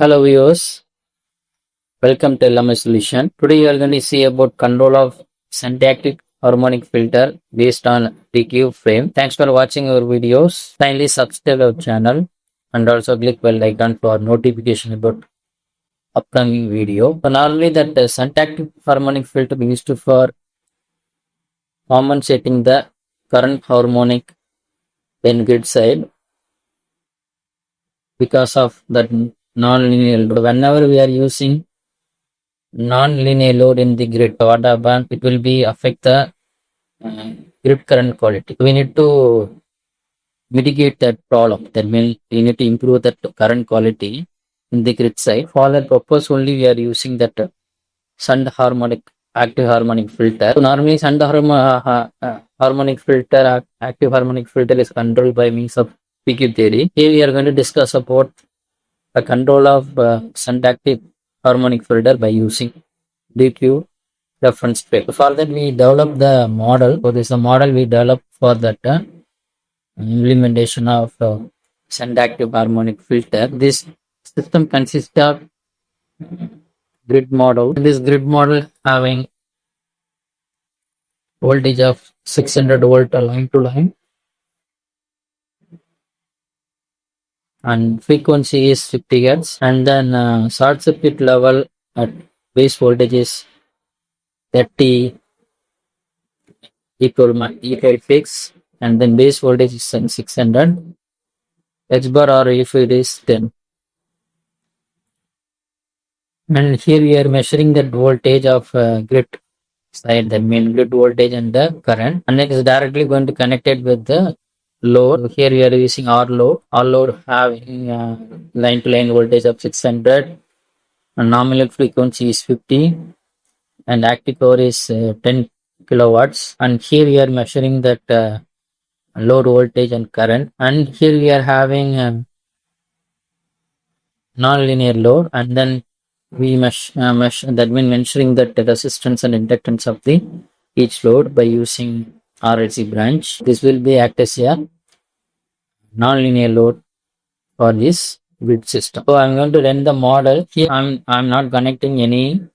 Hello viewers, welcome to LMS Solution. Today you are going to see about control of Shunt Active Harmonic Filter based on PQ frame. Thanks for watching our videos. Kindly subscribe our channel and also click bell icon for notification about upcoming video. So normally that Shunt Active Harmonic Filter is used for compensating the current harmonic in grid side because of that non-linear load. Whenever we are using non-linear load in the grid, what happens? It will be affect the grid current quality. We need to mitigate that problem. That means we need to improve that current quality in the grid side. For that purpose only we are using that Shunt Active Harmonic Filter. So normally Shunt Harmonic Filter, Active Harmonic Filter is controlled by means of PQ theory. Here we are going to discuss about the control of Shunt Active Harmonic Filter by using DQ reference frame. For that we develop the model. So this is a model we developed for that implementation of Shunt Active Harmonic Filter. This system consists of grid model. This grid model having voltage of 600 volt line to line and frequency is 50 Hz, and then short circuit level at base voltage is 30 equal fix, and then base voltage is 600 H bar, or if it is 10. And here we are measuring the voltage of grid side, the main grid voltage and the current, and it is directly going to connect it with the load. So here we are using R load having line to line voltage of 600 and nominal frequency is 50 and active power is 10 kilowatts, and here we are measuring that load voltage and current, and here we are having non-linear load, and then we measure that means measuring that the resistance and inductance of the each load by using RLC branch. This will be act as a non-linear load for this grid system. So I'm going to run the model. Here I'm not connecting any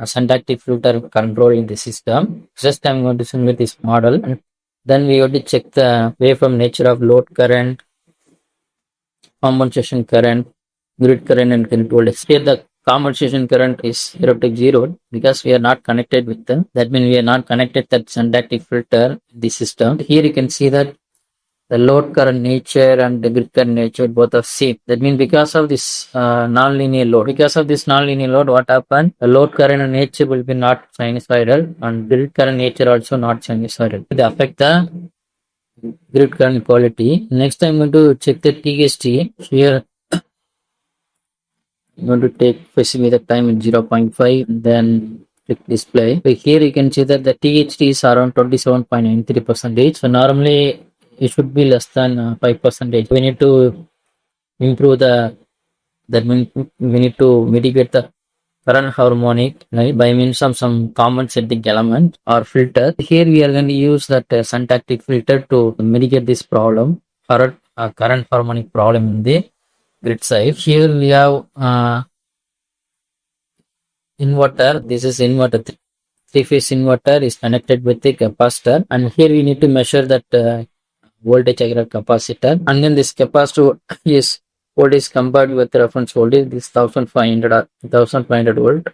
Shunt Active Filter control in the system. Just I'm going to simulate this model, and then we have to check the waveform nature of load current, compensation current, grid current, and grid voltage. Here the compensation current is zero because we are not connected with them. That means we are not connected that Shunt Active Filter in the system. Here you can see that the load current nature and the grid current nature both are same. That means because of this non-linear load, what happened? The load current nature will be not sinusoidal and grid current nature also not sinusoidal. They affect the grid current quality. Next I'm going to check the TST. Here I'm going to take specify the time in 0.5, then click display. So here you can see that the THT is around 27.93%. So normally it should be less than 5%. We need to improve that means we need to mitigate the current harmonic, right, by means of some compensating element or filter. Here we are going to use that Shunt Active Filter to mitigate this problem, current harmonic problem in the grid side. Here we have inverter. This is inverter. Three-phase inverter is connected with the capacitor, and here we need to measure that voltage aggregate capacitor, and then this capacitor is voltage compared with the reference voltage. This 1500 volt,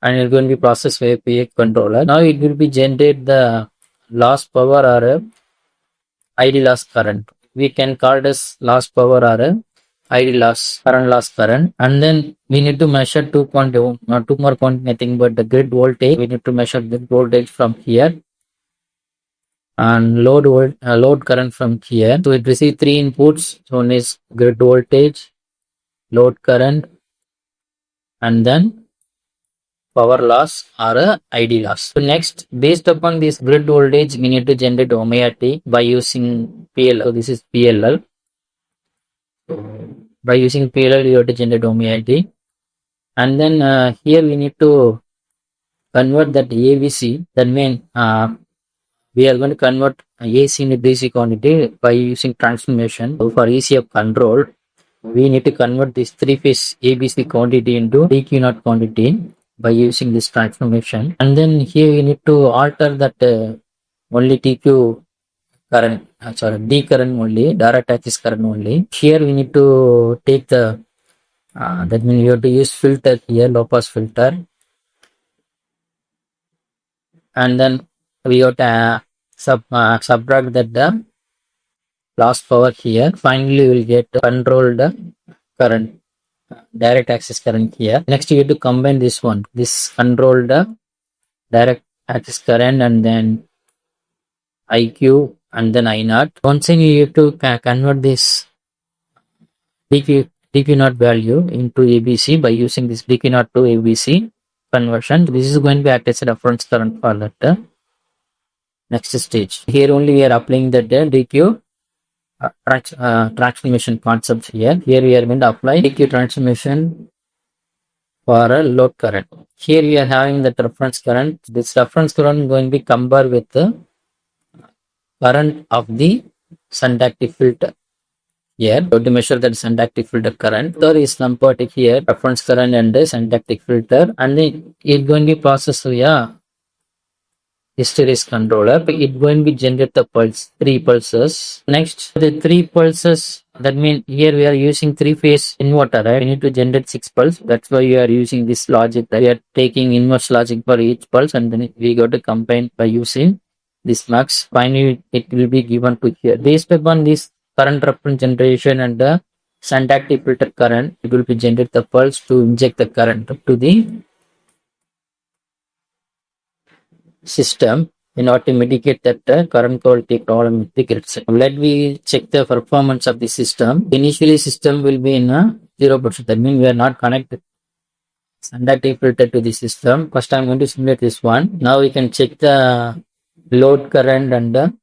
and it's going to be processed by a PA controller. Now it will be generate the loss power or a ID loss current. We can call this loss power or a ID loss current, and then we need to measure two more quantity, nothing but the grid voltage. We need to measure the voltage from here and load current from here. So it receives three inputs. So one is grid voltage, load current, and then power loss or a ID loss. So next, based upon this grid voltage, we need to generate omega t by using PLL. So this is PLL. By using PLL, you have to generate omega t, and then here we need to convert that AVC. That means we are going to convert AC into DC quantity by using transformation. So for ease of control, we need to convert this three-phase ABC quantity into DQ0 quantity by using this transformation. And then here we need to alter that only DQ current, D current only, direct axis current only. Here we need to take the, that means we have to use filter here, low pass filter. And then we have to subtract that the loss power here. Finally, we will get controlled current, direct axis current here. Next, you have to combine this one, this controlled direct axis current, and then IQ, and then I0. Once again, you have to convert this DQ0 value into ABC by using this DQ0 to ABC conversion. This is going to be act as a reference current for that next stage. Here only we are applying the DQ transformation concept here. Here we are going to apply DQ transformation for a load current. Here we are having the reference current. This reference current is going to be compared with the current of the Shunt Active Filter. Here, to measure that Shunt Active Filter current, there is some part here, reference current and the Shunt Active Filter, and then it's going to be processed via hysteresis controller. It's going to be generate the pulse, 3 pulses. Next, the 3 pulses, that means here we are using 3-phase inverter, right? We need to generate 6 pulses. That's why we are using this logic. We are taking inverse logic for each pulse, and then we got to combine by using this max. Finally, it will be given to here. Based upon this current reference generation and the Shunt Active Filter current, it will be generate the pulse to inject the current to the system in order to mitigate that current quality problem with the grid set. Let me check the performance of the system. Initially, system will be in a 0%. That means we are not connected Shunt Active Filter to the system. First, I'm going to simulate this one. Now we can check the load current and the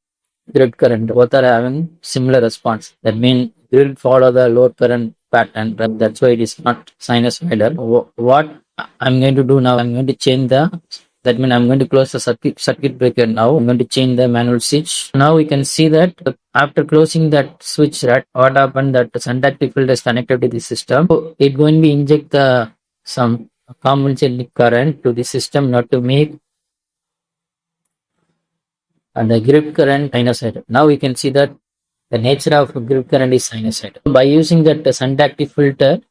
grid current. Both are having similar response. That means grid follow the load current pattern. That's why it is not sinusoidal. What I'm going to do now, I'm going to change the, that means I'm going to close the circuit breaker now. I'm going to change the manual switch. Now we can see that after closing that switch, what happened, that the Shunt Active Filter is connected to the system. So it's going to be inject the some compensating current to the system not to make and the grid current sinusoidal. Now we can see that the nature of grid current is sinusoidal. By using that Shunt Active Filter,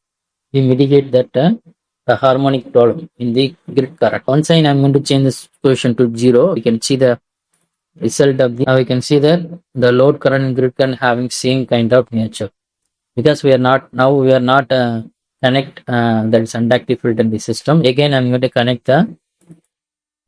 we mitigate that the harmonic problem in the grid current. Once again, I'm going to change this position to 0. We can see the result of the. Now we can see that the load current and grid current having same kind of nature, because we are not connect that Shunt Active Filter in the system. Again, I'm going to connect the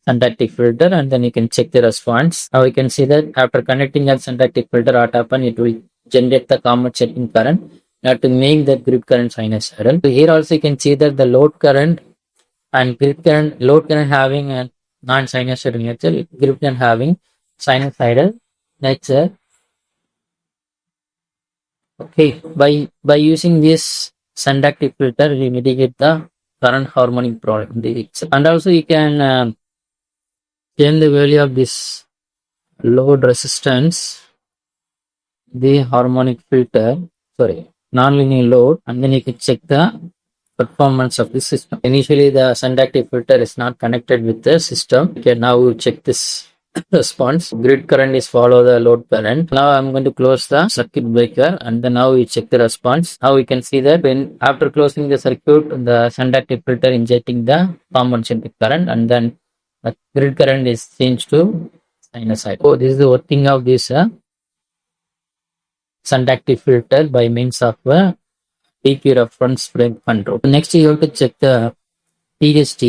Shunt Active Filter, and then you can check the response. Now we can see that after connecting that Shunt Active Filter, what happen, it will generate the compensating current to make the grid current sinusoidal. So here also you can see that the load current and grid current, load current having a non-sinusoidal nature, grid current having sinusoidal nature. Okay, by using this Shunt Active Filter, we mitigate the current harmonic problem. And also you can change the value of this load resistance, the harmonic filter, non-linear load, and then you can check the performance of the system. Initially, the Shunt Active Filter is not connected with the system. Okay, now check this response. Grid current is follow the load current. Now I'm going to close the circuit breaker, and then now we check the response. Now we can see that when after closing the circuit, the Shunt Active Filter injecting the compensating current, and then the grid current is changed to sinusoidal. So this is the working of this Shunt Active Filter by means of DQ reference frame control. Next, you have to check the TST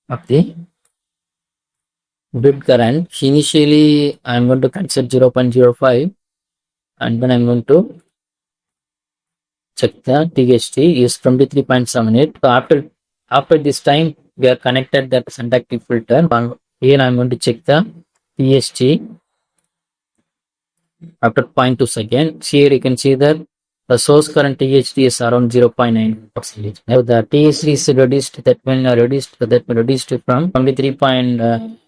of the grid current. Initially, I'm going to consider 0.05, and then I'm going to check the TST is 23.78. So after this time, we are connected that Shunt Active Filter. Here I'm going to check the TST after 0.2 seconds. Here you can see that the source current THD is around 0.9%. Now the THD is reduced, that when reduced from 23.98%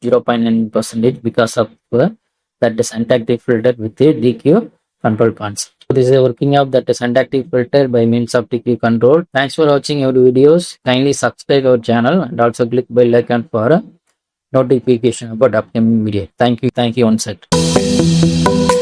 to 0.9% because of that Shunt Active Filter with the DQ control concept. This is a working of that Shunt Active Filter by means of TQ control. Thanks for watching our videos. Kindly subscribe our channel and also click bell icon for a notification about upcoming video. Thank you once again.